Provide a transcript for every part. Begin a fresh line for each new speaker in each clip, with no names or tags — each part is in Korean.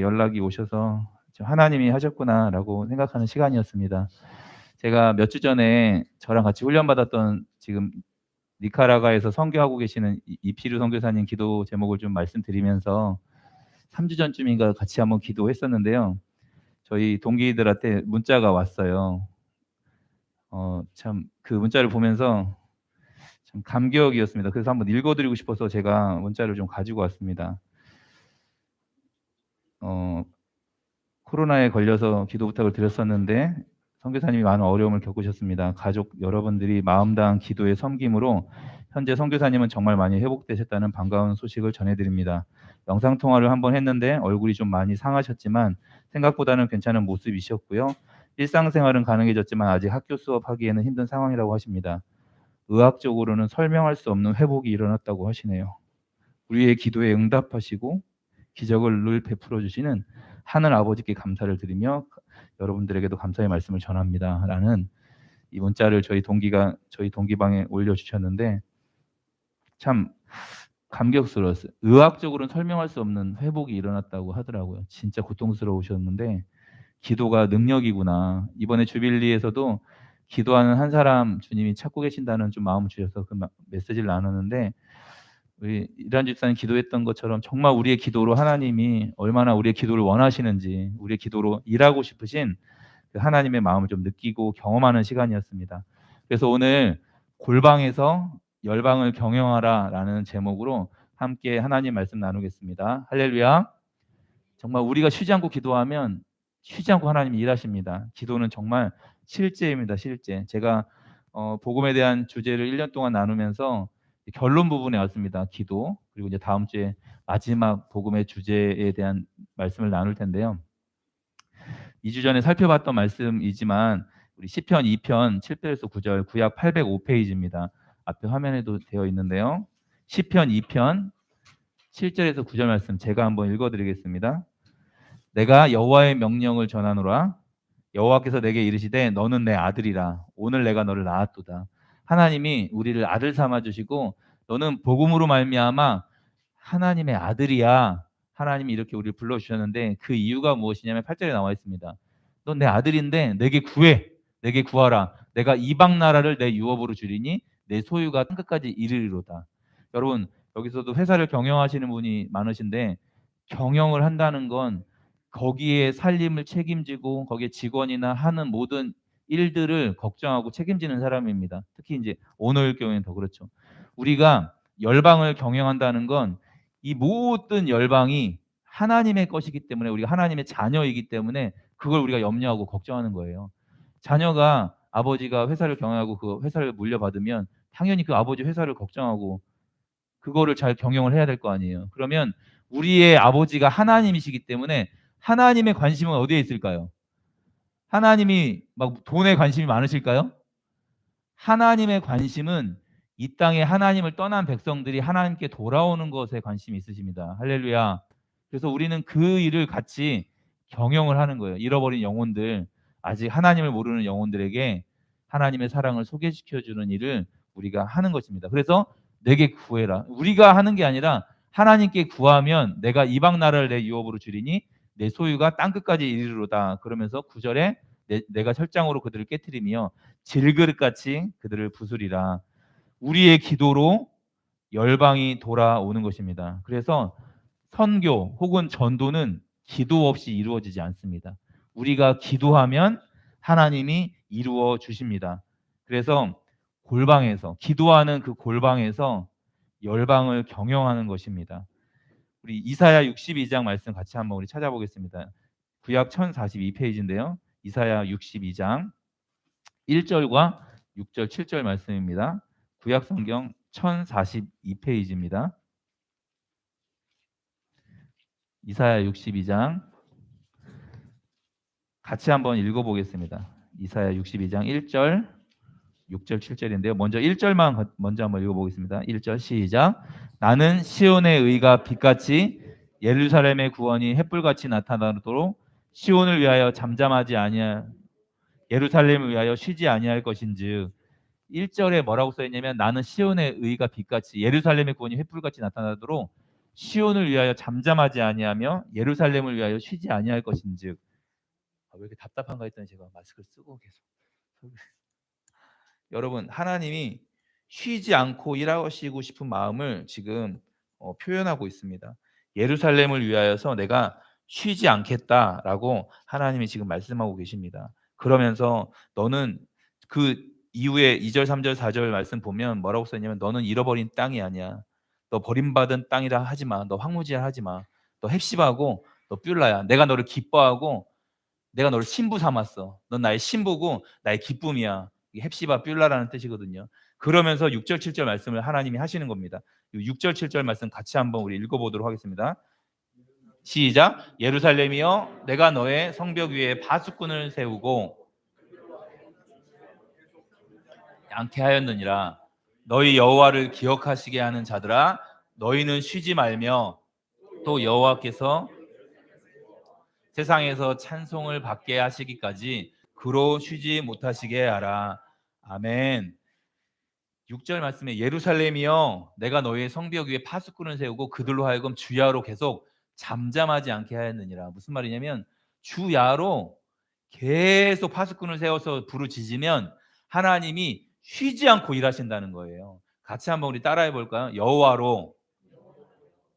연락이 오셔서 하나님이 하셨구나라고 생각하는 시간이었습니다. 제가 몇 주 전에 저랑 같이 훈련받았던 지금 니카라과에서 선교하고 계시는 이피루 선교사님 기도 제목을 좀 말씀드리면서 3주 전쯤인가 같이 한번 기도했었는데요. 저희 동기들한테 문자가 왔어요. 참 그 문자를 보면서 참 감격이었습니다. 그래서 한번 읽어드리고 싶어서 제가 문자를 좀 가지고 왔습니다. 코로나에 걸려서 기도 부탁을 드렸었는데 선교사님이 많은 어려움을 겪으셨습니다. 가족 여러분들이 마음 다한 기도의 섬김으로 현재 선교사님은 정말 많이 회복되셨다는 반가운 소식을 전해드립니다. 영상통화를 한번 했는데 얼굴이 좀 많이 상하셨지만 생각보다는 괜찮은 모습이셨고요. 일상생활은 가능해졌지만 아직 학교 수업하기에는 힘든 상황이라고 하십니다. 의학적으로는 설명할 수 없는 회복이 일어났다고 하시네요. 우리의 기도에 응답하시고 기적을 늘 베풀어 주시는 하늘 아버지께 감사를 드리며 여러분들에게도 감사의 말씀을 전합니다. 라는 이 문자를 저희 동기방에 올려주셨는데 참 감격스러웠어요. 의학적으로는 설명할 수 없는 회복이 일어났다고 하더라고요. 진짜 고통스러우셨는데 기도가 능력이구나. 이번에 주빌리에서도 기도하는 한 사람 주님이 찾고 계신다는 좀 마음을 주셔서 그 메시지를 나누는데 우리 이란 집사님 기도했던 것처럼 정말 우리의 기도로 하나님이 얼마나 우리의 기도를 원하시는지 우리의 기도로 일하고 싶으신 그 하나님의 마음을 좀 느끼고 경험하는 시간이었습니다. 그래서 오늘 골방에서 열방을 경영하라라는 제목으로 함께 하나님 말씀 나누겠습니다. 할렐루야. 정말 우리가 쉬지 않고 기도하면 쉬지 않고 하나님이 일하십니다. 기도는 정말 실제입니다. 실제. 제가 복음에 대한 주제를 1년 동안 나누면서 결론 부분에 왔습니다. 기도. 그리고 이제 다음 주에 마지막 복음의 주제에 대한 말씀을 나눌 텐데요. 2주 전에 살펴봤던 말씀이지만 우리 시편 2편 7절에서 9절 구약 805페이지입니다. 앞에 화면에도 되어 있는데요. 시편 2편 7절에서 9절 말씀 제가 한번 읽어드리겠습니다. 내가 여호와의 명령을 전하노라. 여호와께서 내게 이르시되 너는 내 아들이라. 오늘 내가 너를 낳았도다. 하나님이 우리를 아들 삼아 주시고 너는 복음으로 말미암아 하나님의 아들이야. 하나님이 이렇게 우리를 불러주셨는데 그 이유가 무엇이냐면 8절에 나와 있습니다. 넌 내 아들인데 내게 구해. 내게 구하라. 내가 이방 나라를 내 유업으로 주리니 내 소유가 땅끝까지 이르리로다. 여러분 여기서도 회사를 경영하시는 분이 많으신데 경영을 한다는 건 거기에 살림을 책임지고 거기에 직원이나 하는 모든 일들을 걱정하고 책임지는 사람입니다. 특히 이제 오너일 경우에는 더 그렇죠. 우리가 열방을 경영한다는 건 이 모든 열방이 하나님의 것이기 때문에 우리가 하나님의 자녀이기 때문에 그걸 우리가 염려하고 걱정하는 거예요. 자녀가 아버지가 회사를 경영하고 그 회사를 물려받으면 당연히 그 아버지 회사를 걱정하고 그거를 잘 경영을 해야 될 거 아니에요. 그러면 우리의 아버지가 하나님이시기 때문에 하나님의 관심은 어디에 있을까요? 하나님이 막 돈에 관심이 많으실까요? 하나님의 관심은 이 땅에 하나님을 떠난 백성들이 하나님께 돌아오는 것에 관심이 있으십니다. 할렐루야. 그래서 우리는 그 일을 같이 경영을 하는 거예요. 잃어버린 영혼들, 아직 하나님을 모르는 영혼들에게 하나님의 사랑을 소개시켜주는 일을 우리가 하는 것입니다. 그래서 내게 구해라. 우리가 하는 게 아니라 하나님께 구하면 내가 이방 나라를 내 유업으로 주리니 내 소유가 땅끝까지 이르리로다. 그러면서 9절에 내가 철장으로 그들을 깨트리며 질그릇같이 그들을 부수리라. 우리의 기도로 열방이 돌아오는 것입니다. 그래서 선교 혹은 전도는 기도 없이 이루어지지 않습니다. 우리가 기도하면 하나님이 이루어 주십니다. 그래서 골방에서 기도하는 그 골방에서 열방을 경영하는 것입니다. 우리 이사야 62장 말씀 같이 한번 우리 찾아보겠습니다. 구약 1042페이지인데요. 이사야 62장 1절과 6절, 7절 말씀입니다. 구약 성경 1042페이지입니다. 이사야 62장 같이 한번 읽어보겠습니다. 이사야 62장 1절, 6절, 7절인데요. 먼저 1절만 먼저 한번 읽어보겠습니다. 1절 시작. 나는 시온의 의가 빛같이 예루살렘의 구원이 햇불같이 나타나도록 시온을 위하여 잠잠하지 아니할 예루살렘을 위하여 쉬지 아니할 것인즉 1절에 뭐라고 써 있냐면 나는 시온의 의가 빛같이 예루살렘의 구원이 햇불같이 나타나도록 시온을 위하여 잠잠하지 아니하며 예루살렘을 위하여 쉬지 아니할 것인즉. 왜 이렇게 답답한가 했더니 제가 마스크를 쓰고 계속. 여러분, 하나님이 쉬지 않고 일하시고 싶은 마음을 지금 표현하고 있습니다. 예루살렘을 위하여서 내가 쉬지 않겠다라고 하나님이 지금 말씀하고 계십니다. 그러면서 너는 그 이후에 2절, 3절, 4절 말씀 보면 뭐라고 써있냐면 너는 잃어버린 땅이 아니야. 너 버림받은 땅이라 하지 마. 너 황무지라 하지 마. 너 헵시바고 너 뷸라야. 내가 너를 기뻐하고 내가 너를 신부 삼았어. 넌 나의 신부고 나의 기쁨이야. 이게 헵시바 뷸라라는 뜻이거든요. 그러면서 6절 7절 말씀을 하나님이 하시는 겁니다. 6절 7절 말씀 같이 한번 우리 읽어보도록 하겠습니다. 시작. 예루살렘이여 내가 너의 성벽 위에 파수꾼을 세우고 양케 하였느니라. 너희 여호와를 기억하시게 하는 자들아 너희는 쉬지 말며 또 여호와께서 세상에서 찬송을 받게 하시기까지 그로 쉬지 못하시게 하라. 아멘. 6절 말씀에 예루살렘이여 내가 너희의 성벽 위에 파수꾼을 세우고 그들로 하여금 주야로 계속 잠잠하지 않게 하였느니라. 무슨 말이냐면 주야로 계속 파수꾼을 세워서 부르짖으면 하나님이 쉬지 않고 일하신다는 거예요. 같이 한번 우리 따라해 볼까요? 여호와로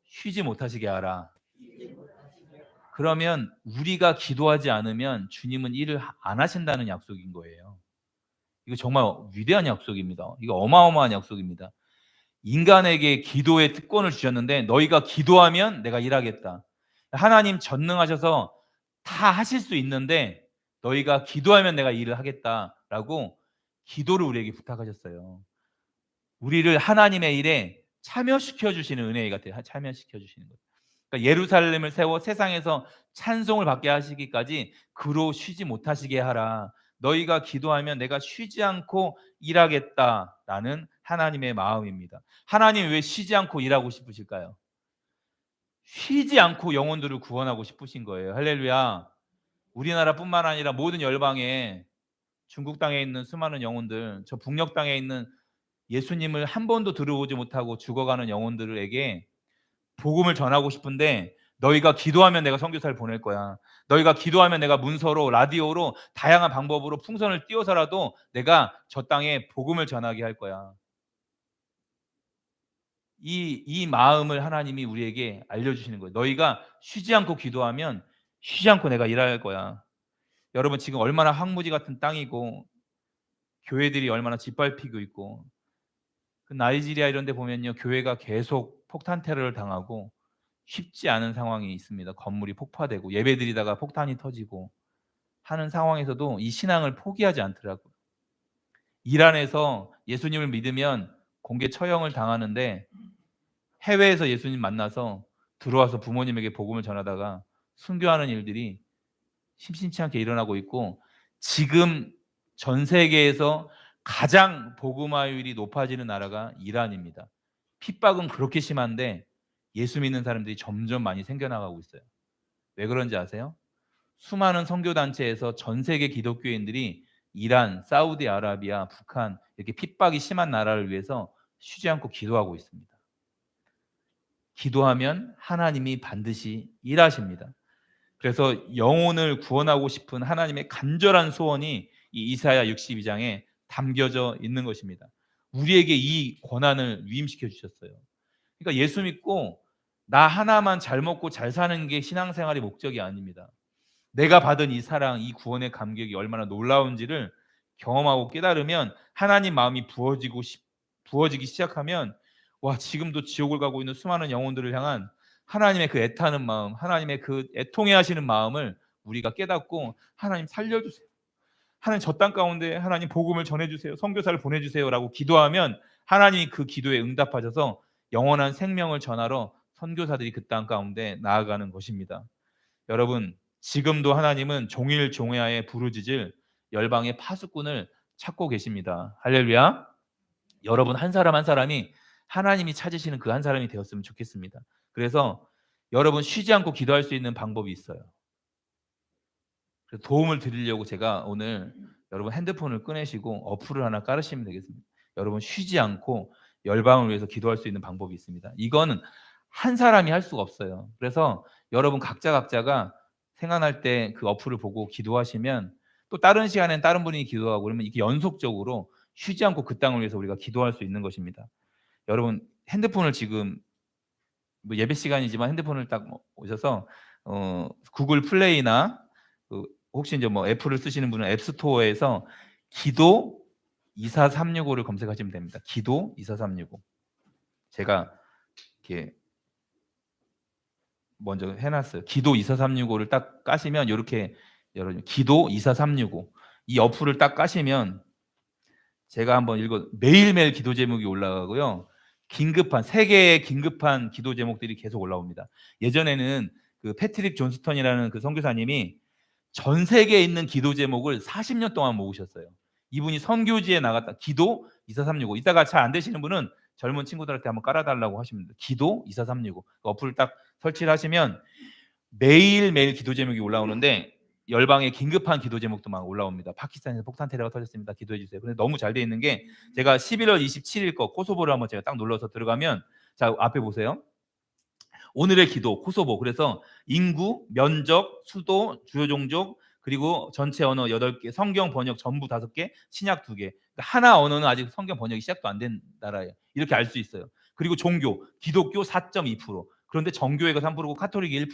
쉬지 못하시게 하라. 그러면 우리가 기도하지 않으면 주님은 일을 안 하신다는 약속인 거예요. 이거 정말 위대한 약속입니다. 이거 어마어마한 약속입니다. 인간에게 기도의 특권을 주셨는데 너희가 기도하면 내가 일하겠다. 하나님 전능하셔서 다 하실 수 있는데 너희가 기도하면 내가 일을 하겠다라고 기도를 우리에게 부탁하셨어요. 우리를 하나님의 일에 참여시켜 주시는 은혜 같아요. 참여시켜 주시는 것. 그러니까 예루살렘을 세워 세상에서 찬송을 받게 하시기까지 그로 쉬지 못하시게 하라. 너희가 기도하면 내가 쉬지 않고 일하겠다라는 하나님의 마음입니다. 하나님 왜 쉬지 않고 일하고 싶으실까요? 쉬지 않고 영혼들을 구원하고 싶으신 거예요. 할렐루야. 우리나라뿐만 아니라 모든 열방에 중국 땅에 있는 수많은 영혼들, 저 북녘 땅에 있는 예수님을 한 번도 들어보지 못하고 죽어가는 영혼들에게 복음을 전하고 싶은데 너희가 기도하면 내가 선교사를 보낼 거야. 너희가 기도하면 내가 문서로 라디오로 다양한 방법으로 풍선을 띄워서라도 내가 저 땅에 복음을 전하게 할 거야. 이 마음을 하나님이 우리에게 알려주시는 거예요. 너희가 쉬지 않고 기도하면 쉬지 않고 내가 일할 거야. 여러분 지금 얼마나 황무지 같은 땅이고 교회들이 얼마나 짓밟히고 있고 그 나이지리아 이런 데 보면요. 교회가 계속 폭탄 테러를 당하고 쉽지 않은 상황이 있습니다. 건물이 폭파되고 예배드리다가 폭탄이 터지고 하는 상황에서도 이 신앙을 포기하지 않더라고요. 이란에서 예수님을 믿으면 공개 처형을 당하는데 해외에서 예수님 만나서 들어와서 부모님에게 복음을 전하다가 순교하는 일들이 심심치 않게 일어나고 있고 지금 전 세계에서 가장 복음화율이 높아지는 나라가 이란입니다. 핍박은 그렇게 심한데 예수 믿는 사람들이 점점 많이 생겨나가고 있어요. 왜 그런지 아세요? 수많은 선교단체에서 전 세계 기독교인들이 이란, 사우디아라비아, 북한 이렇게 핍박이 심한 나라를 위해서 쉬지 않고 기도하고 있습니다. 기도하면 하나님이 반드시 일하십니다. 그래서 영혼을 구원하고 싶은 하나님의 간절한 소원이 이 이사야 62장에 담겨져 있는 것입니다. 우리에게 이 권한을 위임시켜 주셨어요. 그러니까 예수 믿고 나 하나만 잘 먹고 잘 사는 게 신앙생활의 목적이 아닙니다. 내가 받은 이 사랑, 이 구원의 감격이 얼마나 놀라운지를 경험하고 깨달으면 하나님 마음이 부어지기 시작하면 와 지금도 지옥을 가고 있는 수많은 영혼들을 향한 하나님의 그 애타는 마음, 하나님의 그 애통해 하시는 마음을 우리가 깨닫고 하나님 살려주세요. 하나님 저 땅 가운데 하나님 복음을 전해주세요. 선교사를 보내주세요라고 기도하면 하나님이 그 기도에 응답하셔서 영원한 생명을 전하러 선교사들이 그 땅 가운데 나아가는 것입니다. 여러분 지금도 하나님은 종일 종야에 부르짖을 열방의 파수꾼을 찾고 계십니다. 할렐루야. 여러분 한 사람 한 사람이 하나님이 찾으시는 그 한 사람이 되었으면 좋겠습니다. 그래서 여러분 쉬지 않고 기도할 수 있는 방법이 있어요. 그래서 도움을 드리려고 제가 오늘 여러분 핸드폰을 꺼내시고 어플을 하나 깔으시면 되겠습니다. 여러분 쉬지 않고 열방을 위해서 기도할 수 있는 방법이 있습니다. 이거는 한 사람이 할 수가 없어요. 그래서 여러분 각자가 생각날 때 그 어플을 보고 기도하시면 또 다른 시간엔 다른 분이 기도하고 그러면 이게 연속적으로 쉬지 않고 그 땅을 위해서 우리가 기도할 수 있는 것입니다. 여러분 핸드폰을 지금 뭐 예배 시간이지만 핸드폰을 딱 오셔서 구글 플레이나 그 혹시 이제 뭐 애플을 쓰시는 분은 앱 스토어에서 기도 24365를 검색하시면 됩니다. 기도 24365. 제가 이렇게 먼저 해놨어요. 기도 24365를 딱 까시면 이렇게 여러분 기도 24365 이 어플을 딱 까시면 제가 한번 매일매일 기도 제목이 올라가고요. 긴급한 세계의 긴급한 기도 제목들이 계속 올라옵니다. 예전에는 그 패트릭 존스턴이라는 그 선교사님이 전 세계에 있는 기도 제목을 40년 동안 모으셨어요. 이분이 선교지에 나갔다 기도 24365 이따가 잘 안 되시는 분은 젊은 친구들한테 한번 깔아달라고 하시면 돼요. 기도 24365 어플을 딱 설치를 하시면 매일매일 기도 제목이 올라오는데 열방의 긴급한 기도 제목도 막 올라옵니다. 파키스탄에서 폭탄 테러가 터졌습니다. 기도해 주세요. 근데 너무 잘 돼 있는 게 제가 11월 27일 거 코소보를 한번 제가 딱 눌러서 들어가면 자 앞에 보세요. 오늘의 기도 코소보. 그래서 인구, 면적, 수도, 주요 종족 그리고 전체 언어 8개, 성경 번역 전부 5개, 신약 2개. 그러니까 하나 언어는 아직 성경 번역이 시작도 안 된 나라예요. 이렇게 알 수 있어요. 그리고 종교, 기독교 4.2%. 그런데 정교회가 3%고 카톨릭이 1%.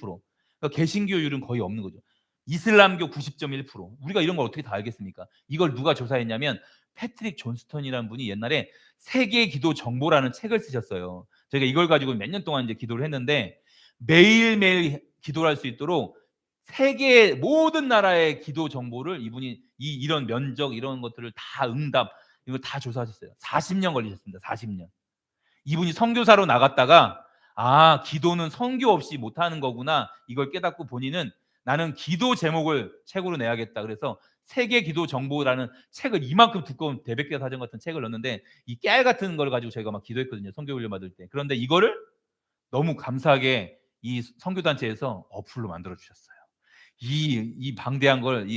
그러니까 개신교율은 거의 없는 거죠. 이슬람교 90.1%. 우리가 이런 걸 어떻게 다 알겠습니까? 이걸 누가 조사했냐면 패트릭 존스턴이라는 분이 옛날에 세계 기도 정보라는 책을 쓰셨어요. 저희가 이걸 가지고 몇 년 동안 이제 기도를 했는데 매일매일 기도를 할 수 있도록 세계 모든 나라의 기도 정보를 이분이 이런 면적 이런 것들을 다 응답 이걸 다 조사하셨어요. 40년 걸리셨습니다. 40년. 이분이 선교사로 나갔다가 아 기도는 선교 없이 못하는 거구나 이걸 깨닫고 본인은 나는 기도 제목을 책으로 내야겠다. 그래서 세계 기도 정보라는 책을 이만큼 두꺼운 대백개 사전 같은 책을 넣었는데 이 깨알 같은 걸 가지고 저희가 막 기도했거든요. 선교 훈련 받을 때. 그런데 이거를 너무 감사하게 이 선교단체에서 어플로 만들어 주셨어요. 이 방대한 걸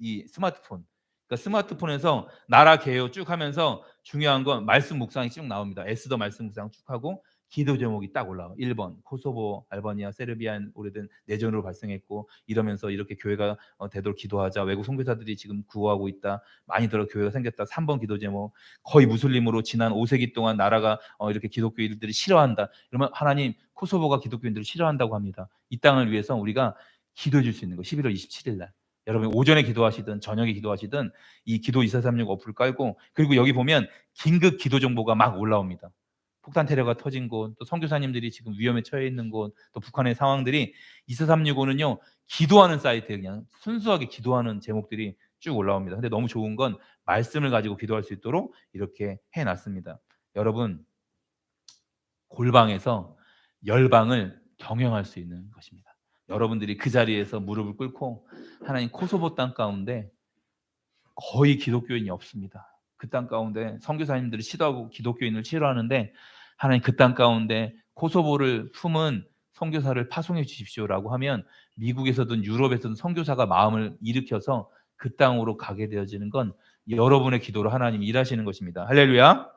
이 스마트폰 그러니까 스마트폰에서 나라 개요 쭉 하면서 중요한 건 말씀 묵상이 쭉 나옵니다. 에스더 말씀 묵상 쭉 하고 기도 제목이 딱 올라와. 1번 코소보, 알바니아, 세르비안 오래된 내전으로 발생했고 이러면서 이렇게 교회가 되도록 기도하자. 외국 선교사들이 지금 구호하고 있다. 많이 들어 교회가 생겼다. 3번 기도 제목 거의 무슬림으로 지난 5세기 동안 나라가 이렇게 기독교인들이 싫어한다. 그러면 하나님 코소보가 기독교인들을 싫어한다고 합니다. 이 땅을 위해서 우리가 기도해 줄 수 있는 거 11월 27일 날 여러분 오전에 기도하시든 저녁에 기도하시든 이 기도 2436 어플 깔고 그리고 여기 보면 긴급 기도 정보가 막 올라옵니다. 폭탄 테러가 터진 곳, 또 선교사님들이 지금 위험에 처해 있는 곳, 또 북한의 상황들이 2435는요 기도하는 사이트에 그냥 순수하게 기도하는 제목들이 쭉 올라옵니다. 근데 너무 좋은 건 말씀을 가지고 기도할 수 있도록 이렇게 해놨습니다. 여러분 골방에서 열방을 경영할 수 있는 것입니다. 여러분들이 그 자리에서 무릎을 꿇고 하나님 코소보 땅 가운데 거의 기독교인이 없습니다. 그 땅 가운데 선교사님들이 시도하고 기독교인을 치료하는데 하나님 그 땅 가운데 코소보를 품은 선교사를 파송해 주십시오라고 하면 미국에서든 유럽에서든 선교사가 마음을 일으켜서 그 땅으로 가게 되어지는 건 여러분의 기도로 하나님이 일하시는 것입니다. 할렐루야.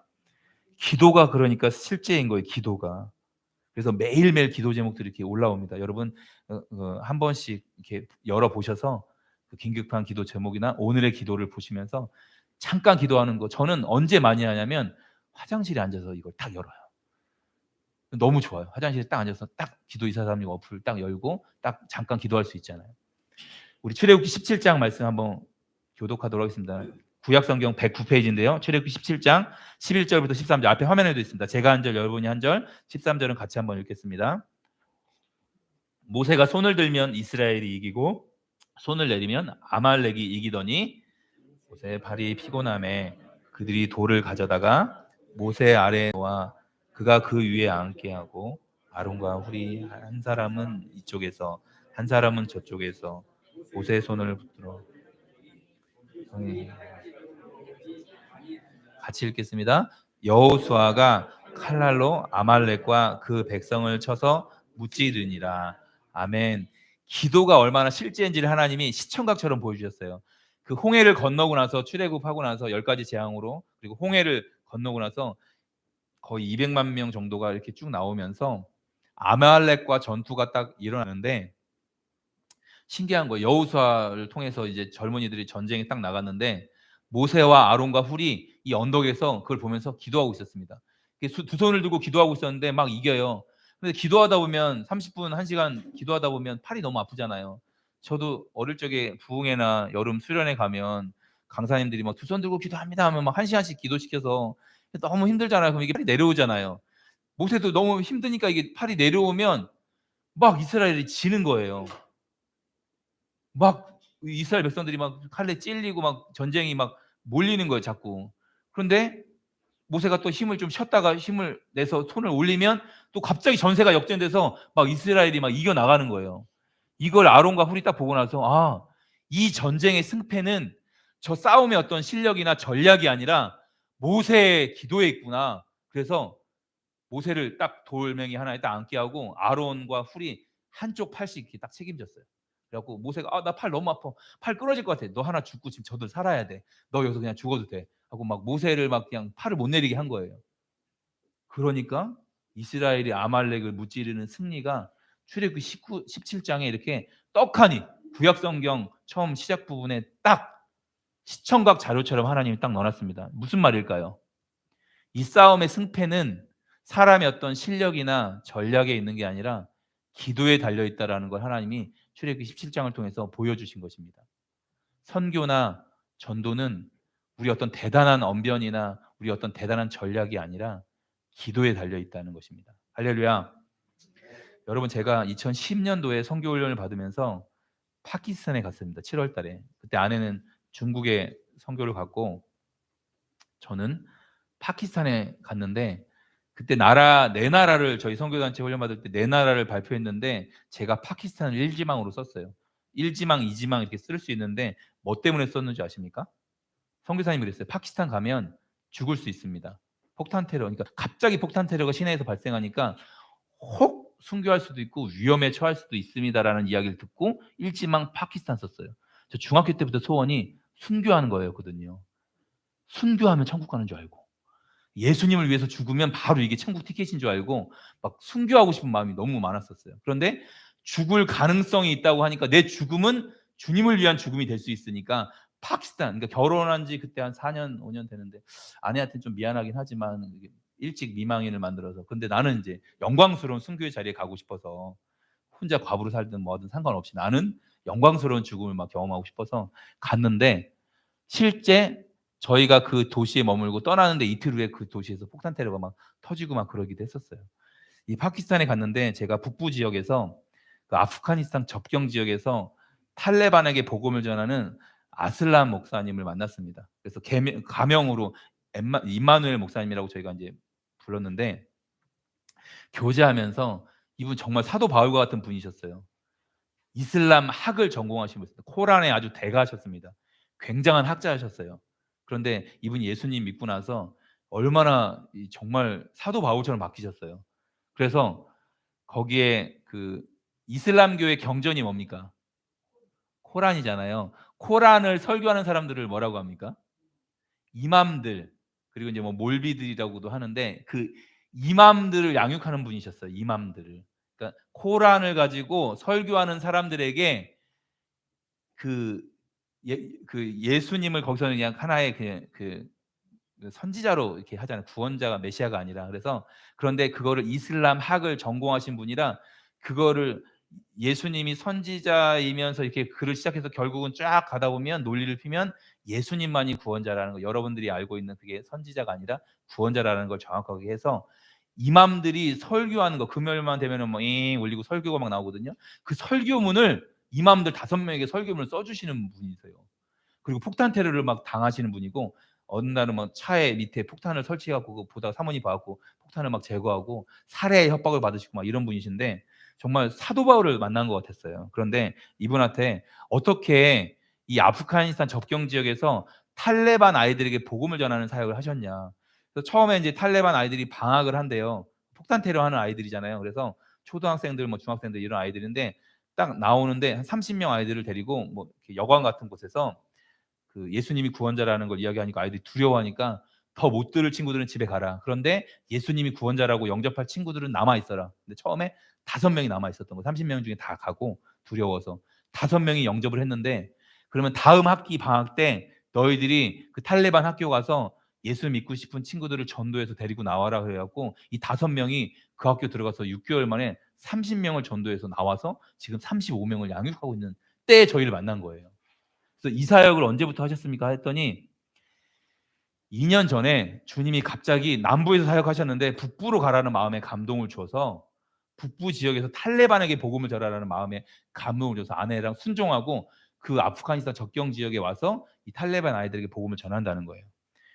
기도가 그러니까 실제인 거예요. 기도가. 그래서 매일매일 기도 제목들이 이렇게 올라옵니다. 여러분 한 번씩 이렇게 열어 보셔서 그 긴급한 기도 제목이나 오늘의 기도를 보시면서 잠깐 기도하는 거 저는 언제 많이 하냐면 화장실에 앉아서 이걸 딱 열어요. 너무 좋아요. 화장실에 딱 앉아서 딱 기도 2436 어플 딱 열고 딱 잠깐 기도할 수 있잖아요. 우리 출애굽기 17장 말씀 한번 교독하도록 하겠습니다. 구약성경 109페이지인데요. 출애굽기 17장 11절부터 13절 앞에 화면에도 있습니다. 제가 한 절, 여러분이 한 절, 13절은 같이 한번 읽겠습니다. 모세가 손을 들면 이스라엘이 이기고 손을 내리면 아말렉이 이기더니 모세의 발이 피곤함에 그들이 돌을 가져다가 모세 아래와 그가 그 위에 앉게 하고 아론과 훌이 한 사람은 이쪽에서 한 사람은 저쪽에서 모세의 손을 붙들어 같이 읽겠습니다. 여호수아가 칼날로 아말렉과 그 백성을 쳐서 무찌르니라. 아멘. 기도가 얼마나 실제인지를 하나님이 시청각처럼 보여주셨어요. 그 홍해를 건너고 나서 출애굽하고 나서 10가지 재앙으로 그리고 홍해를 건너고 나서 거의 200만 명 정도가 이렇게 쭉 나오면서 아말렉과 전투가 딱 일어나는데 신기한 거예요. 여호수아를 통해서 이제 젊은이들이 전쟁에 딱 나갔는데 모세와 아론과 훌이 이 언덕에서 그걸 보면서 기도하고 있었습니다. 두 손을 들고 기도하고 있었는데 막 이겨요. 근데 기도하다 보면 30분, 1시간 기도하다 보면 팔이 너무 아프잖아요. 저도 어릴 적에 부흥회나 여름 수련회 가면 강사님들이 막 두 손 들고 기도합니다 하면 막 1시간씩 기도시켜서 너무 힘들잖아요. 그럼 이게 팔이 내려오잖아요. 모세도 너무 힘드니까 이게 팔이 내려오면 막 이스라엘이 지는 거예요. 막 이스라엘 백성들이 막 칼에 찔리고 막 전쟁이 막 몰리는 거예요, 자꾸. 그런데 모세가 또 힘을 좀 쉬었다가 힘을 내서 손을 올리면 또 갑자기 전세가 역전돼서 막 이스라엘이 막 이겨 나가는 거예요. 이걸 아론과 훌이 딱 보고 나서 이 전쟁의 승패는 저 싸움의 어떤 실력이나 전략이 아니라 모세의 기도에 있구나. 그래서 모세를 딱 돌멩이 하나에 딱 앉게 하고 아론과 훌이 한쪽 팔씩 이렇게 딱 책임졌어요. 그래갖고 모세가 나 팔 너무 아파. 팔 끊어질 것 같아. 너 하나 죽고 지금 저들 살아야 돼. 너 여기서 그냥 죽어도 돼. 하고 막 모세를 막 그냥 팔을 못 내리게 한 거예요. 그러니까 이스라엘이 아말렉을 무찌르는 승리가 출애굽기 17장에 이렇게 떡하니 구약 성경 처음 시작 부분에 딱 시청각 자료처럼 하나님이 딱 넣어놨습니다. 무슨 말일까요? 이 싸움의 승패는 사람의 어떤 실력이나 전략에 있는 게 아니라 기도에 달려 있다라는 걸 하나님이 출애굽기 17장을 통해서 보여주신 것입니다. 선교나 전도는 우리 어떤 대단한 언변이나 우리 어떤 대단한 전략이 아니라 기도에 달려 있다는 것입니다. 할렐루야. 여러분, 제가 2010년도에 선교 훈련을 받으면서 파키스탄에 갔습니다. 7월 달에. 그때 아내는 중국에 선교를 갔고 저는 파키스탄에 갔는데 그때 네 나라를 저희 선교단체 훈련 받을 때 네 나라를 발표했는데 제가 파키스탄을 1지망으로 썼어요. 1지망, 2지망 이렇게 쓸 수 있는데 뭐 때문에 썼는지 아십니까? 선교사님이 그랬어요. 파키스탄 가면 죽을 수 있습니다. 폭탄 테러. 그러니까 갑자기 폭탄 테러가 시내에서 발생하니까 혹 순교할 수도 있고 위험에 처할 수도 있습니다라는 이야기를 듣고 1지망 파키스탄 썼어요. 저 중학교 때부터 소원이 순교하는 거였거든요. 순교하면 천국 가는 줄 알고 예수님을 위해서 죽으면 바로 이게 천국 티켓인 줄 알고 막 순교하고 싶은 마음이 너무 많았었어요. 그런데 죽을 가능성이 있다고 하니까 내 죽음은 주님을 위한 죽음이 될 수 있으니까 파키스탄, 그러니까 결혼한 지 그때 한 4년, 5년 되는데 아내한테 좀 미안하긴 하지만 일찍 미망인을 만들어서 근데 나는 이제 영광스러운 순교의 자리에 가고 싶어서 혼자 과부로 살든 뭐든 상관없이 나는 영광스러운 죽음을 막 경험하고 싶어서 갔는데 실제 저희가 그 도시에 머물고 떠나는데 이틀 후에 그 도시에서 폭탄 테러가 막 터지고 막 그러기도 했었어요. 이 파키스탄에 갔는데 제가 북부 지역에서 그 아프가니스탄 접경 지역에서 탈레반에게 복음을 전하는 아슬람 목사님을 만났습니다. 그래서 가명으로 임마누엘 목사님이라고 저희가 이제 불렀는데 교제하면서 이분 정말 사도 바울과 같은 분이셨어요. 이슬람 학을 전공하신 분이었어요. 코란에 아주 대가하셨습니다. 굉장한 학자하셨어요. 그런데 이분이 예수님 믿고 나서 얼마나 정말 사도 바울처럼 바뀌셨어요. 그래서 거기에 그 이슬람교의 경전이 뭡니까? 코란이잖아요. 코란을 설교하는 사람들을 뭐라고 합니까? 이맘들. 그리고 이제 뭐 몰비들이라고도 하는데 그 이맘들을 양육하는 분이셨어요. 이맘들을. 그러니까 코란을 가지고 설교하는 사람들에게 그 예수님을 거기서는 그냥 하나의 그 선지자로 이렇게 하잖아요. 구원자가 메시아가 아니라. 그래서 그런데 그거를 이슬람 학을 전공하신 분이라 그거를 예수님이 선지자이면서 이렇게 글을 시작해서 결국은 쫙 가다 보면 논리를 피면 예수님만이 구원자라는 거 여러분들이 알고 있는 그게 선지자가 아니라 구원자라는 걸 정확하게 해서 이맘들이 설교하는 거 금요일만 되면은 뭐잉 울리고 설교가 막 나오거든요. 그 설교문을 이맘들 5명에게 설교문을 써주시는 분이세요. 그리고 폭탄 테러를 막 당하시는 분이고 어느 날은 막 차에 밑에 폭탄을 설치해갖고 보다가 사모님 봐갖고 폭탄을 막 제거하고 살해 협박을 받으시고 막 이런 분이신데 정말 사도 바울을 만난 것 같았어요. 그런데 이분한테 어떻게 이 아프가니스탄 접경 지역에서 탈레반 아이들에게 복음을 전하는 사역을 하셨냐. 그래서 처음에 이제 탈레반 아이들이 방학을 한대요. 폭탄 테러하는 아이들이잖아요. 그래서 초등학생들, 뭐 중학생들 이런 아이들인데 딱 나오는데 한 30명 아이들을 데리고 뭐 여관 같은 곳에서 그 예수님이 구원자라는 걸 이야기하니까 아이들이 두려워하니까 더 못 들을 친구들은 집에 가라. 그런데 예수님이 구원자라고 영접할 친구들은 남아 있어라. 근데 처음에 5명이 남아 있었던 거. 30명 중에 다 가고 두려워서 5명이 영접을 했는데, 그러면 다음 학기 방학 때 너희들이 그 탈레반 학교 가서 예수 믿고 싶은 친구들을 전도해서 데리고 나와라 그래갖고 이 5명이 그 학교 들어가서 6개월 만에 30명을 전도해서 나와서 지금 35명을 양육하고 있는 때에 저희를 만난 거예요. 그래서 이 사역을 언제부터 하셨습니까? 했더니 2년 전에 주님이 갑자기 남부에서 사역하셨는데 북부로 가라는 마음에 감동을 줘서 북부 지역에서 탈레반에게 복음을 전하라는 마음에 감동을 줘서 아내랑 순종하고 그 아프가니스탄 접경 지역에 와서 이 탈레반 아이들에게 복음을 전한다는 거예요.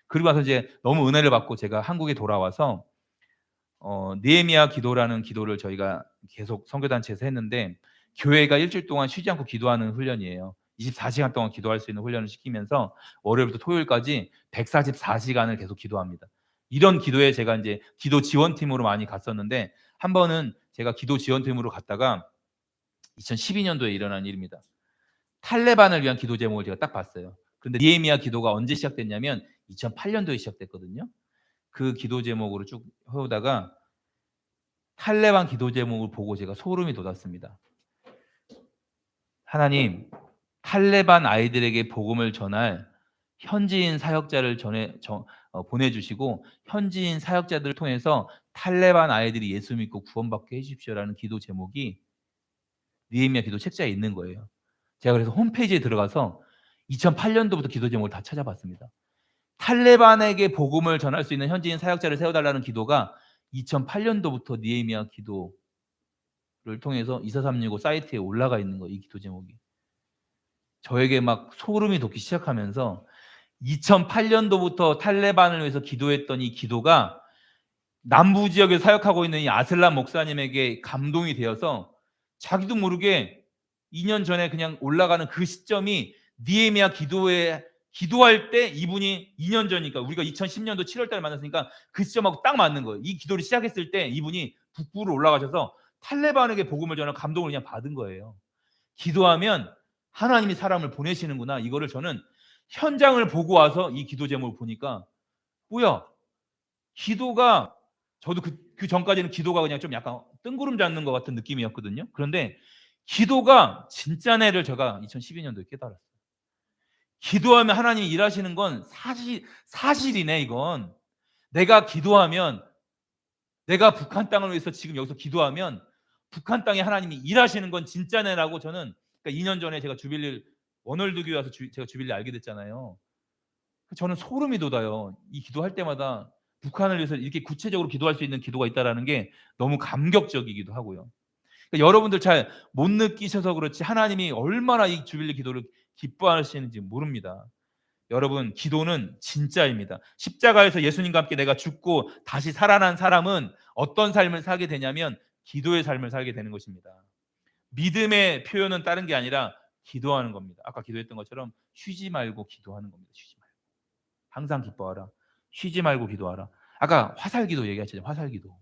그리고 와서 이제 너무 은혜를 받고 제가 한국에 돌아와서 느헤미야 기도라는 기도를 저희가 계속 선교단체에서 했는데, 교회가 일주일 동안 쉬지 않고 기도하는 훈련이에요. 24시간 동안 기도할 수 있는 훈련을 시키면서 월요일부터 토요일까지 144시간을 계속 기도합니다. 이런 기도에 제가 이제 기도 지원팀으로 많이 갔었는데, 한 번은 제가 기도 지원팀으로 갔다가 2012년도에 일어난 일입니다. 탈레반을 위한 기도 제목을 제가 딱 봤어요. 그런데 느헤미야 기도가 언제 시작됐냐면 2008년도에 시작됐거든요. 그 기도 제목으로 쭉 해오다가 탈레반 기도 제목을 보고 제가 소름이 돋았습니다. 하나님, 탈레반 아이들에게 복음을 전할 현지인 사역자를 보내주시고 현지인 사역자들을 통해서 탈레반 아이들이 예수 믿고 구원받게 해주십시오라는 기도 제목이 느헤미야 기도 책자에 있는 거예요. 제가 그래서 홈페이지에 들어가서 2008년도부터 기도 제목을 다 찾아봤습니다. 탈레반에게 복음을 전할 수 있는 현지인 사역자를 세워달라는 기도가 2008년도부터 느헤미야 기도를 통해서 24365 사이트에 올라가 있는 거예요. 이 기도 제목이. 저에게 막 소름이 돋기 시작하면서 2008년도부터 탈레반을 위해서 기도했던 이 기도가 남부 지역에 사역하고 있는 이 아슬란 목사님에게 감동이 되어서 자기도 모르게 2년 전에 그냥 올라가는 그 시점이 느헤미야 기도할 때 이분이 2년 전이니까 우리가 2010년도 7월 달에 만났으니까 그 시점하고 딱 맞는 거예요. 이 기도를 시작했을 때 이분이 북부로 올라가셔서 탈레반에게 복음을 전하는 감동을 그냥 받은 거예요. 기도하면 하나님이 사람을 보내시는구나. 이거를 저는 현장을 보고 와서 이 기도 제목을 보니까 뭐야, 기도가 저도 그 전까지는 기도가 그냥 좀 약간 뜬구름 잡는 것 같은 느낌이었거든요. 그런데 기도가 진짜네를 제가 2012년도에 깨달았어요. 기도하면 하나님이 일하시는 건 사실이네. 이건 내가 기도하면, 내가 북한 땅을 위해서 지금 여기서 기도하면 북한 땅에 하나님이 일하시는 건 진짜네라고 저는, 그러니까 2년 전에 제가 주빌리 원월드 교회 와서 제가 주빌리 알게 됐잖아요. 저는 소름이 돋아요. 이 기도할 때마다 북한을 위해서 이렇게 구체적으로 기도할 수 있는 기도가 있다라는 게 너무 감격적이기도 하고요. 그러니까 여러분들 잘 못 느끼셔서 그렇지 하나님이 얼마나 이 주빌리 기도를 기뻐하시는지 모릅니다. 여러분, 기도는 진짜입니다. 십자가에서 예수님과 함께 내가 죽고 다시 살아난 사람은 어떤 삶을 살게 되냐면 기도의 삶을 살게 되는 것입니다. 믿음의 표현은 다른 게 아니라 기도하는 겁니다. 아까 기도했던 것처럼 쉬지 말고 기도하는 겁니다. 쉬지 말고. 항상 기뻐하라. 쉬지 말고 기도하라. 아까 화살기도 얘기하셨죠. 화살기도.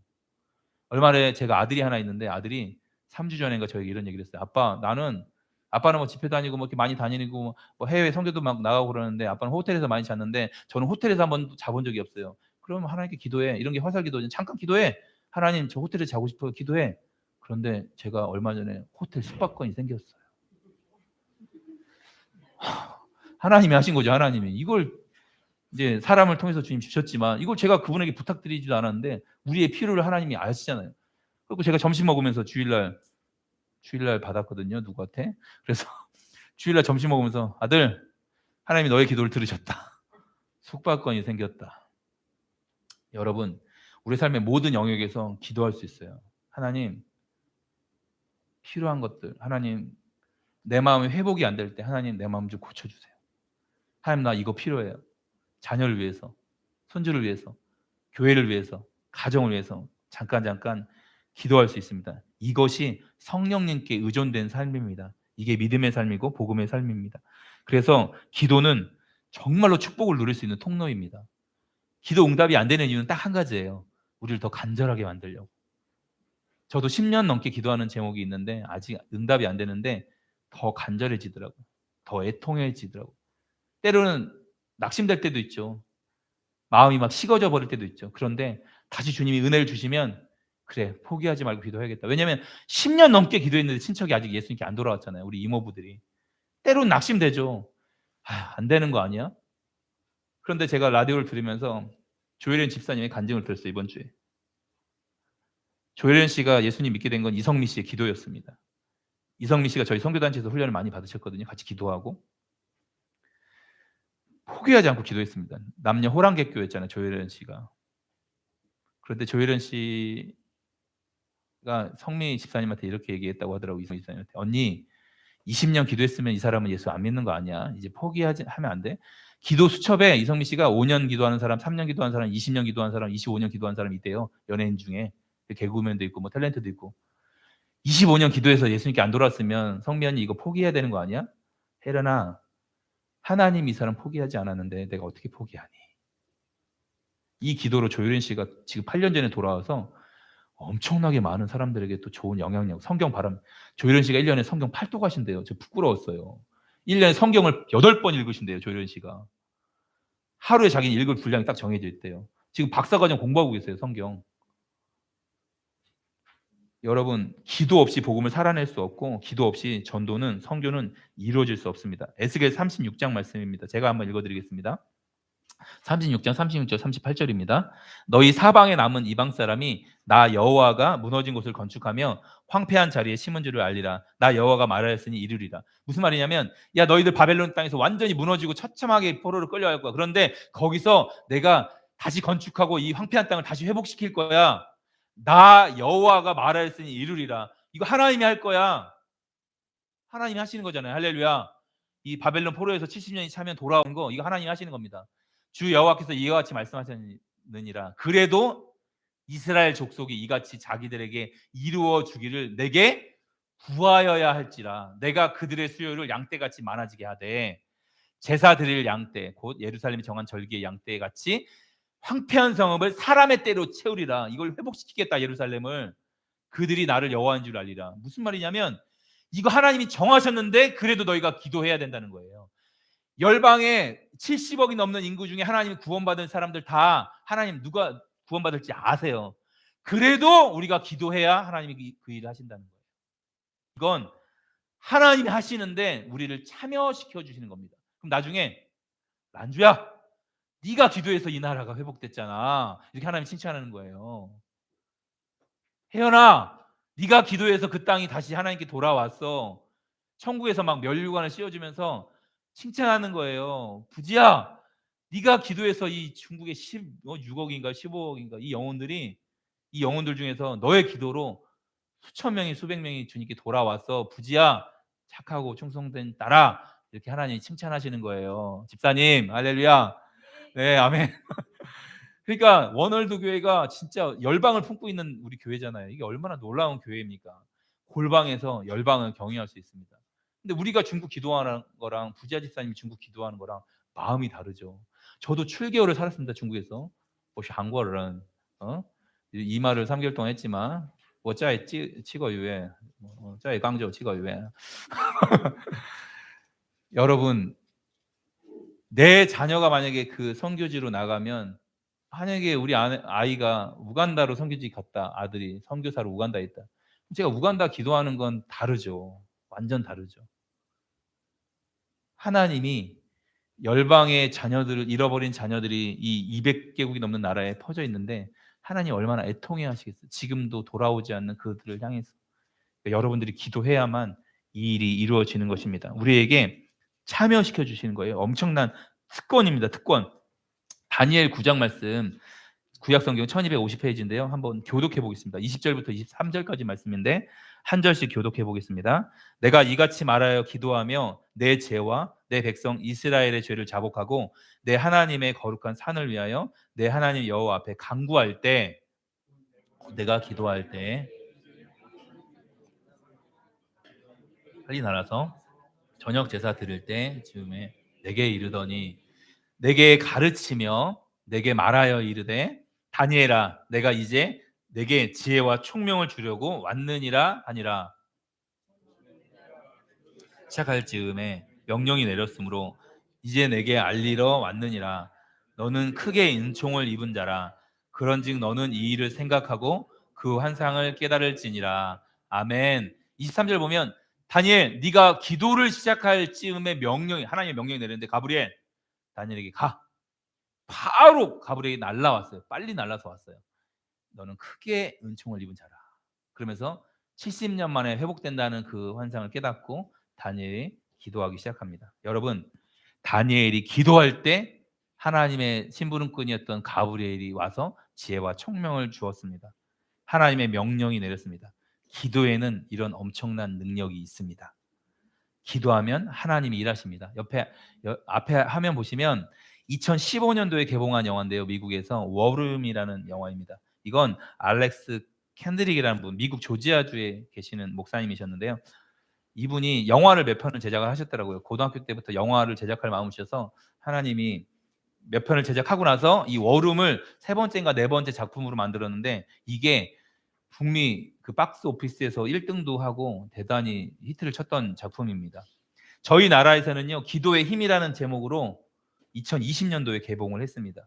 얼마 전에 제가 아들이 하나 있는데 아들이 3주 전인가 저에게 이런 얘기를 했어요. 아빠는 뭐 집회 다니고 뭐 이렇게 많이 다니고 뭐 해외 선교도 막 나가고 그러는데 아빠는 호텔에서 많이 잤는데 저는 호텔에서 한번 자본 적이 없어요. 그럼 하나님께 기도해. 이런 게 화살기도. 잠깐 기도해. 하나님 저 호텔에 자고 싶어요. 기도해. 그런데 제가 얼마 전에 호텔 숙박권이 생겼어요. 하나님이 하신 거죠. 하나님이. 이걸 이제 사람을 통해서 주님 주셨지만 이걸 제가 그분에게 부탁드리지도 않았는데 우리의 필요를 하나님이 아시잖아요. 그리고 제가 점심 먹으면서 주일날 받았거든요. 누구한테. 그래서 주일날 점심 먹으면서 아들, 하나님이 너의 기도를 들으셨다. 숙박권이 생겼다. 여러분, 우리 삶의 모든 영역에서 기도할 수 있어요. 하나님, 필요한 것들, 하나님, 내 마음이 회복이 안 될 때 하나님 내 마음 좀 고쳐주세요. 하나님, 나 이거 필요해요. 자녀를 위해서, 손주를 위해서, 교회를 위해서, 가정을 위해서 잠깐 기도할 수 있습니다. 이것이 성령님께 의존된 삶입니다. 이게 믿음의 삶이고 복음의 삶입니다. 그래서 기도는 정말로 축복을 누릴 수 있는 통로입니다. 기도 응답이 안 되는 이유는 딱 한 가지예요. 우리를 더 간절하게 만들려고. 저도 10년 넘게 기도하는 제목이 있는데 아직 응답이 안 되는데 더 간절해지더라고요. 더 애통해지더라고요. 때로는 낙심될 때도 있죠. 마음이 막 식어져 버릴 때도 있죠. 그런데 다시 주님이 은혜를 주시면 그래 포기하지 말고 기도해야겠다. 왜냐하면 10년 넘게 기도했는데 친척이 아직 예수님께 안 돌아왔잖아요. 우리 이모부들이. 때론 낙심되죠. 안 되는 거 아니야? 그런데 제가 라디오를 들으면서 조혜련 집사님의 간증을 들었어요. 이번 주에. 조혜련 씨가 예수님 믿게 된 건 이성미 씨의 기도였습니다. 이성미 씨가 저희 선교단체에서 훈련을 많이 받으셨거든요. 같이 기도하고. 포기하지 않고 기도했습니다. 남녀 호랑객교였잖아요. 조혜련 씨가. 그런데 조혜련 씨가 성미 집사님한테 이렇게 얘기했다고 하더라고요. 이성미 집사님한테. 언니 20년 기도했으면 이 사람은 예수 안 믿는 거 아니야. 이제 포기하지 하면 안 돼. 기도 수첩에 이성미 씨가 5년 기도하는 사람, 3년 기도하는 사람, 20년 기도하는 사람, 25년 기도하는 사람이 있대요. 연예인 중에. 개그우먼도 있고 뭐 탤런트도 있고. 25년 기도해서 예수님께 안 돌아왔으면 성미 언니 이거 포기해야 되는 거 아니야? 혜련아, 하나님 이 사람 포기하지 않았는데 내가 어떻게 포기하니? 이 기도로 조혜련 씨가 지금 8년 전에 돌아와서 엄청나게 많은 사람들에게 또 좋은 영향력, 성경 바람. 조혜련 씨가 1년에 성경 8독 하신대요. 저 부끄러웠어요. 1년에 성경을 8번 읽으신대요. 조혜련 씨가. 하루에 자기는 읽을 분량이 딱 정해져 있대요. 지금 박사과정 공부하고 계세요. 성경. 여러분, 기도 없이 복음을 살아낼 수 없고 기도 없이 전도는 선교는 이루어질 수 없습니다. 에스겔 36장 말씀입니다. 제가 한번 읽어드리겠습니다. 36장 36절 38절입니다. 너희 사방에 남은 이방 사람이 나 여호와가 무너진 곳을 건축하며 황폐한 자리에 심은 줄을 알리라. 나 여호와가 말하였으니 이루리라. 무슨 말이냐면 야 너희들 바벨론 땅에서 완전히 무너지고 처참하게 포로로 끌려갈 거야. 그런데 거기서 내가 다시 건축하고 이 황폐한 땅을 다시 회복시킬 거야. 나 여호와가 말하였으니 이루리라. 이거 하나님이 할 거야. 하나님이 하시는 거잖아요. 할렐루야. 이 바벨론 포로에서 70년이 차면 돌아오는 거 이거 하나님이 하시는 겁니다. 주 여호와께서 이와 같이 말씀하셨느니라. 그래도 이스라엘 족속이 이같이 자기들에게 이루어 주기를 내게 구하여야 할지라. 내가 그들의 수요를 양떼같이 많아지게 하되 제사 드릴 양떼 곧 예루살렘이 정한 절기의 양떼 같이 황폐한 성읍을 사람의 떼로 채우리라. 이걸 회복시키겠다. 예루살렘을. 그들이 나를 여호와인 줄 알리라. 무슨 말이냐면 이거 하나님이 정하셨는데 그래도 너희가 기도해야 된다는 거예요. 열방에 70억이 넘는 인구 중에 하나님이 구원받은 사람들 다 하나님 누가 구원받을지 아세요. 그래도 우리가 기도해야 하나님이 그 일을 하신다는 거예요. 이건 하나님이 하시는데 우리를 참여시켜 주시는 겁니다. 그럼 나중에 란주야 네가 기도해서 이 나라가 회복됐잖아. 이렇게 하나님 칭찬하는 거예요. 혜연아 네가 기도해서 그 땅이 다시 하나님께 돌아왔어. 천국에서 막 면류관을 씌워주면서 칭찬하는 거예요. 부지야 네가 기도해서 이 중국의 16억인가 15억인가 이 영혼들 중에서 너의 기도로 수천 명이 수백 명이 주님께 돌아와서 부지야 착하고 충성된 딸아 이렇게 하나님이 칭찬하시는 거예요. 집사님 할렐루야. 네 아멘. 그러니까 원월드 교회가 진짜 열방을 품고 있는 우리 교회잖아요. 이게 얼마나 놀라운 교회입니까? 골방에서 열방을 경유할 수 있습니다. 근데 우리가 중국 기도하는 거랑 부지아 집사님이 중국 기도하는 거랑 마음이 다르죠. 저도 7개월을 살았습니다. 중국에서. 我是韩国人. 이마를 3개월 동안 했지만 我在7个月 在강州 7个月. 여러분 내 자녀가 만약에 그 선교지로 나가면 만약에 우리 아이가 우간다로 선교지 갔다. 아들이 선교사로 우간다에 있다. 제가 우간다 기도하는 건 다르죠. 완전 다르죠. 하나님이 열방의 자녀들을 잃어버린 자녀들이 이 200개국이 넘는 나라에 퍼져 있는데 하나님 얼마나 애통해 하시겠어요. 지금도 돌아오지 않는 그들을 향해서. 그러니까 여러분들이 기도해야만 이 일이 이루어지는 것입니다. 우리에게 참여시켜 주시는 거예요. 엄청난 특권입니다. 특권. 다니엘 9장 말씀 구약성경 1250페이지인데요. 한번 교독해 보겠습니다. 20절부터 23절까지 말씀인데 한 절씩 교독해 보겠습니다. 내가 이같이 말하여 기도하며 내 죄와 내 백성 이스라엘의 죄를 자복하고 내 하나님의 거룩한 산을 위하여 내 하나님 여호와 앞에 간구할 때 내가 기도할 때 빨리 나라서 저녁 제사 드릴 때 즈음에 내게 이르더니 내게 가르치며 내게 말하여 이르되 다니엘아 내가 이제 내게 지혜와 총명을 주려고 왔느니라 하니라. 시작할 즈음에 명령이 내렸으므로 이제 내게 알리러 왔느니라. 너는 크게 은총을 입은 자라. 그런즉 너는 이 일을 생각하고 그 환상을 깨달을지니라. 아멘. 23절 보면 다니엘 네가 기도를 시작할 즈음에 하나님의 명령이 내렸는데 가브리엘 다니엘에게 가. 바로 가브리엘이 날라왔어요. 빨리 날라서 왔어요. 너는 크게 은총을 입은 자라. 그러면서 70년 만에 회복된다는 그 환상을 깨닫고 다니엘이 기도하기 시작합니다. 여러분, 다니엘이 기도할 때 하나님의 심부름꾼이었던 가브리엘이 와서 지혜와 총명을 주었습니다. 하나님의 명령이 내렸습니다. 기도에는 이런 엄청난 능력이 있습니다. 기도하면 하나님이 일하십니다. 앞에 화면 보시면 2015년도에 개봉한 영화인데요. 미국에서 워룸이라는 영화입니다. 이건 알렉스 캔드릭이라는 분, 미국 조지아주에 계시는 목사님이셨는데요. 이분이 영화를 몇 편을 제작을 하셨더라고요. 고등학교 때부터 영화를 제작할 마음이셔서 하나님이 몇 편을 제작하고 나서 이 워룸을 세 번째인가 네 번째 작품으로 만들었는데 이게 북미 그 박스 오피스에서 1등도 하고 대단히 히트를 쳤던 작품입니다. 저희 나라에서는요, 기도의 힘이라는 제목으로 2020년도에 개봉을 했습니다.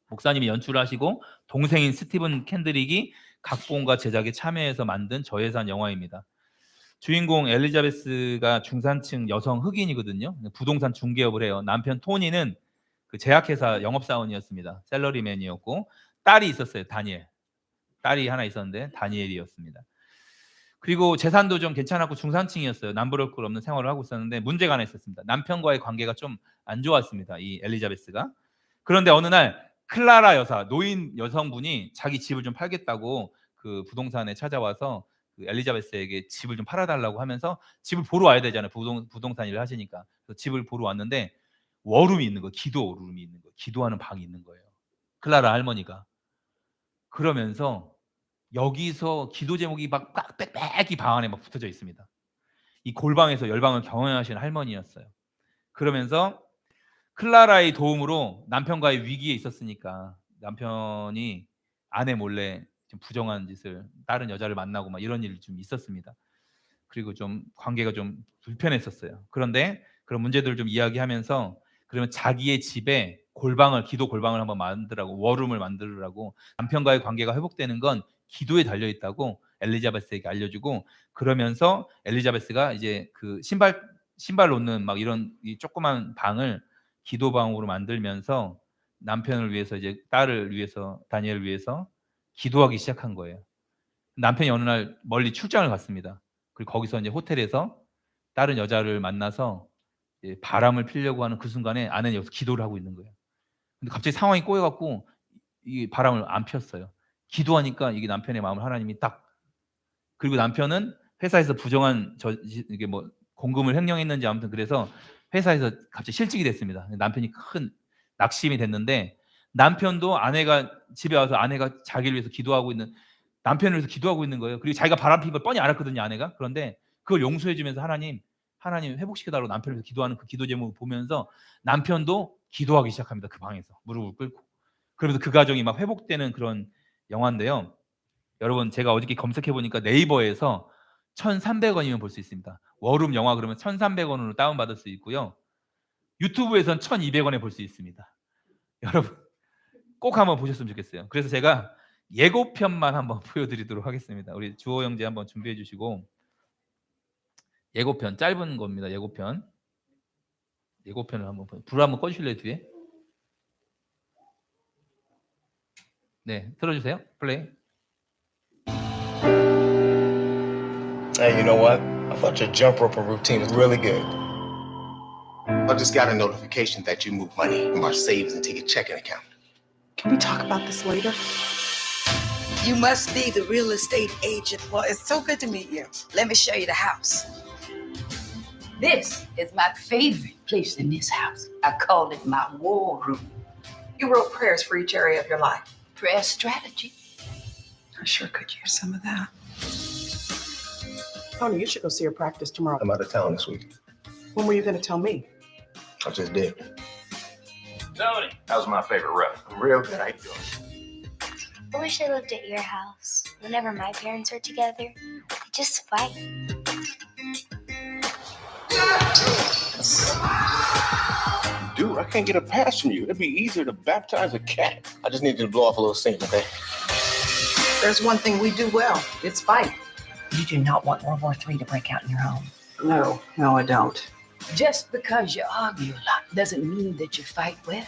목사님이 연출하시고 동생인 스티븐 캔드릭이 각본과 제작에 참여해서 만든 저예산 영화입니다. 주인공 엘리자베스가 중산층 여성 흑인이거든요. 부동산 중개업을 해요. 남편 토니는 그 제약회사 영업사원이었습니다. 셀러리맨이었고 딸이 있었어요. 다니엘. 딸이 하나 있었는데 다니엘이었습니다. 그리고 재산도 좀 괜찮았고 중산층이었어요. 남부를 걸 없는 생활을 하고 있었는데 문제가 하나 있었습니다. 남편과의 관계가 좀 안 좋았습니다. 이 엘리자베스가. 그런데 어느 날 클라라 여사, 노인 여성분이 자기 집을 좀 팔겠다고 그 부동산에 찾아와서 그 엘리자베스에게 집을 좀 팔아달라고 하면서 집을 보러 와야 되잖아요. 부동산 일을 하시니까. 그래서 집을 보러 왔는데 워룸이 있는 거예요. 기도룸이 있는 거예요. 기도하는 방이 있는 거예요. 클라라 할머니가. 그러면서 여기서 기도 제목이 막 빽빽빽이 방 안에 막 붙어져 있습니다. 이 골방에서 열방을 경험하시는 할머니였어요. 그러면서 클라라의 도움으로 남편과의 위기에 있었으니까 남편이 아내 몰래 좀 부정한 짓을 다른 여자를 만나고 막 이런 일이 좀 있었습니다. 그리고 좀 관계가 좀 불편했었어요. 그런데 그런 문제들을 좀 이야기하면서 그러면 자기의 집에 기도 골방을 한번 만들라고 워룸을 만들라고 남편과의 관계가 회복되는 건 기도에 달려 있다고 엘리자베스에게 알려주고 그러면서 엘리자베스가 이제 그 신발 놓는 막 이런 이 조그만 방을 기도방으로 만들면서 남편을 위해서 이제 딸을 위해서 다니엘을 위해서 기도하기 시작한 거예요. 남편이 어느 날 멀리 출장을 갔습니다. 그리고 거기서 이제 호텔에서 다른 여자를 만나서 바람을 피려고 하는 그 순간에 아내는 여기서 기도를 하고 있는 거예요. 근데 갑자기 상황이 꼬여갖고 이 바람을 안 피웠어요. 기도하니까 이게 남편의 마음을 하나님이 딱 그리고 남편은 회사에서 부정한 이게 뭐 공금을 횡령했는지 아무튼 그래서 회사에서 갑자기 실직이 됐습니다. 남편이 큰 낙심이 됐는데 남편도 아내가 집에 와서 아내가 자기를 위해서 기도하고 있는 남편을 위해서 기도하고 있는 거예요. 그리고 자기가 바람핀 걸 뻔히 알았거든요, 아내가. 그런데 그걸 용서해 주면서 하나님 회복시켜달라고 남편을 위해서 기도하는 그 기도 제목을 보면서 남편도 기도하기 시작합니다. 그 방에서 무릎을 꿇고. 그러면서 그 가정이 막 회복되는 그런 영화인데요. 여러분 제가 어저께 검색해 보니까 네이버에서 1,300원이면 볼 수 있습니다. 워룸 영화 그러면 1,300원으로 다운받을 수 있고요. 유튜브에선 1,200원에 볼 수 있습니다. 여러분 꼭 한번 보셨으면 좋겠어요. 그래서 제가 예고편만 한번 보여드리도록 하겠습니다. 우리 주호 형제 한번 준비해 주시고 예고편 짧은 겁니다. 예고편을 한번 불 한번 꺼주실래요 뒤에? 네, 틀어주세요. 플레이.
Hey, you know what? I thought your jump rope routine was really good. I just got a notification that you moved money from our savings into your checking account.
Can we talk about this later?
You must be the real estate agent.
Well, it's so good to meet you.
Let me show you the house.
This is my favorite place in this house. I call it my war room.
You wrote prayers for each area of your life.
Prayer strategy.
I sure could use some of that. Tony, you should go see your practice tomorrow.
I'm out of town this week.
When were you going to tell me?
I just did.
Tony, how's my favorite rep?
I'm real good. How you doing?
I wish I lived at your house. Whenever my parents are together, they just fight.
You do
I can't get a pass from you. It'd be easier to baptize a cat. I just need you to blow off a little steam, okay?
There's one thing we do well. It's fight.
You do not want World War III to break out in your home.
No, I don't.
Just because you argue a lot doesn't mean that you fight well.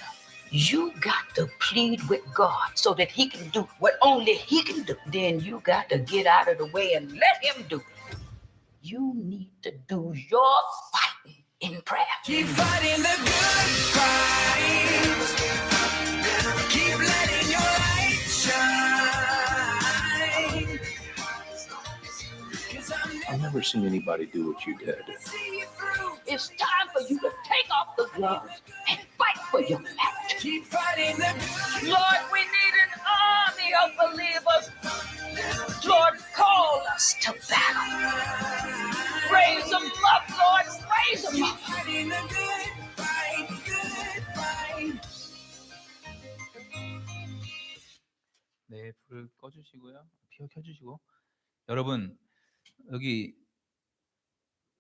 You got to plead with God so that he can do what only he can do. Then you got to get out of the way and let him do it. You need to do your fighting in prayer.
Keep fighting the good fight. Keep letting your light shine. 'Cause I'm
I've never seen anybody do what you did.
never see you through.
It's time for you to take off the gloves and fight for your marriage.
Keep fighting the good.
Lord, we need an army of believers. Lord, call us to battle. Raise them up, Lord, raise them up.
Fighting the good fight, good fight.
네, 불을 꺼주시고요. 피어 켜주시고. 여러분, 여기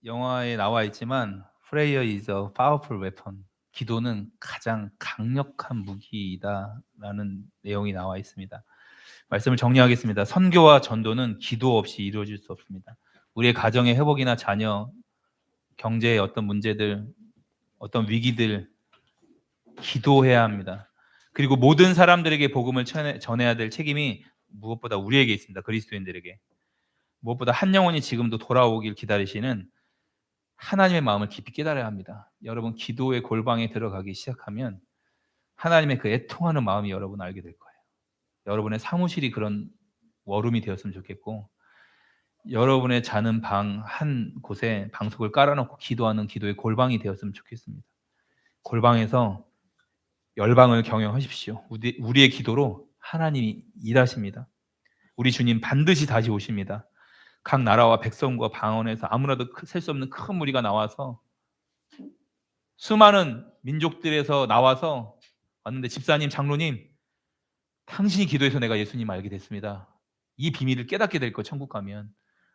영화에 나와 있지만 Prayer is a powerful weapon. 기도는 가장 강력한 무기이다라는 내용이 나와 있습니다. 말씀을 정리하겠습니다. 선교와 전도는 기도 없이 이루어질 수 없습니다. 우리의 가정의 회복이나 자녀, 경제의 어떤 문제들, 어떤 위기들 기도해야 합니다. 그리고 모든 사람들에게 복음을 전해야 될 책임이 무엇보다 우리에게 있습니다. 그리스도인들에게. 무엇보다 한 영혼이 지금도 돌아오길 기다리시는 하나님의 마음을 깊이 깨달아야 합니다. 여러분 기도의 골방에 들어가기 시작하면 하나님의 그 애통하는 마음이 여러분 알게 될 거예요. 여러분의 사무실이 그런 워룸이 되었으면 좋겠고 여러분의 자는 방 한 곳에 방석을 깔아놓고 기도하는 기도의 골방이 되었으면 좋겠습니다. 골방에서 열방을 경영하십시오. 우리의 기도로 하나님이 일하십니다. 우리 주님 반드시 다시 오십니다. 각 나라와 백성과 방언에서 아무나도 셀 수 없는 큰 무리가 나와서 수많은 민족들에서 나와서 왔는데 집사님, 장로님 당신이 기도해서 내가 예수님 알게 됐습니다. 이 비밀을 깨닫게 될 거 천국 가면.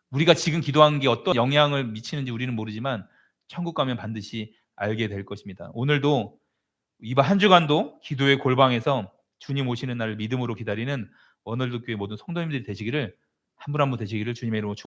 우리가 지금 기도한 게 어떤 영향을 미치는지 우리는 모르지만 천국 가면 반드시 알게 될 것입니다. 오늘도 이번 한 주간도 기도의 골방에서 주님 오시는 날을 믿음으로 기다리는 원월드 교회 모든 성도님들이 되시기를 한 분 한 분 되시기를 주님의 이름으로